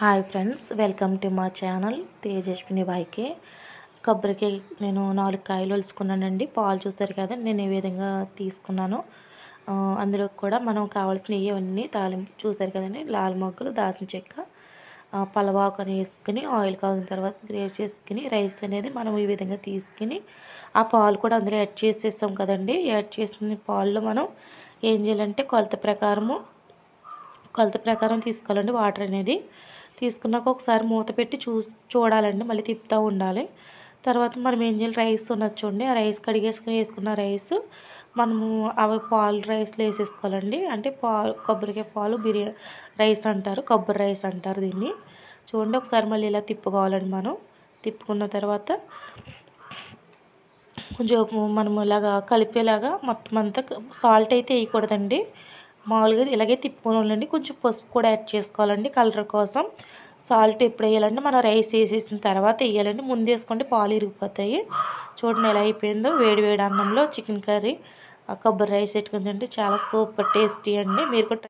Hi friends, welcome to మా channel Tejaswini YK. కొబ్బరికి నేను 4 కాయలు ఒలుచుకున్నానండి. పాలు చూసారు కదా, నేను ఏ విధంగా తీసుకున్నాను. అందులో కూడా మనం కావాల్సిన ఇవన్నీ తాలింపు చూసారు కదండి. లాల్ మొగ్గలు, దాల్చిన చెక్క, పలవాకు అని వేసుకుని ఆయిల్ కాగిన తర్వాత గ్రేవ్ చేసుకుని రైస్ అనేది మనం ఈ విధంగా తీసుకుని ఆ పాలు కూడా అందులో యాడ్ చేసేసాం కదండి. యాడ్ చేసిన పాల్లో మనం ఏం చేయాలంటే కొలత ప్రకారం తీసుకోవాలండి. వాటర్ అనేది తీసుకున్నాక ఒకసారి మూత పెట్టి చూడాలండి. మళ్ళీ తిప్పుతూ ఉండాలి. తర్వాత మనం ఏం చేయాలి, రైస్ ఉన్నది చూడండి, ఆ రైస్ కడిగేసుకుని వేసుకున్న రైస్ మనము అవి పాలు రైస్లో వేసేసుకోవాలండి. అంటే కొబ్బరికాయ పాలు రైస్ అంటారు, కొబ్బరి రైస్ అంటారు దీన్ని. చూడండి, ఒకసారి మళ్ళీ ఇలా తిప్పుకోవాలండి. మనం తిప్పుకున్న తర్వాత కొంచెం మనం ఇలాగా కలిపేలాగా మొత్తం అంతా సాల్ట్ అయితే వేయకూడదండి. మామూలుగా ఇలాగే తిప్పుకోవాలండి. కొంచెం పసుపు కూడా యాడ్ చేసుకోవాలండి కలర్ కోసం. సాల్ట్ ఎప్పుడు వేయాలంటే మనం రైస్ వేసేసిన తర్వాత వేయాలండి. ముందు వేసుకుంటే పాలు ఇరిగిపోతాయి. చూడండి ఎలా అయిపోయిందో. వేడి వేడి అన్నంలో చికెన్ కర్రీ, కొబ్బరి రైస్ పెట్టుకుని తింటే చాలా సూపర్ టేస్టీ అండి. మీరు కూడా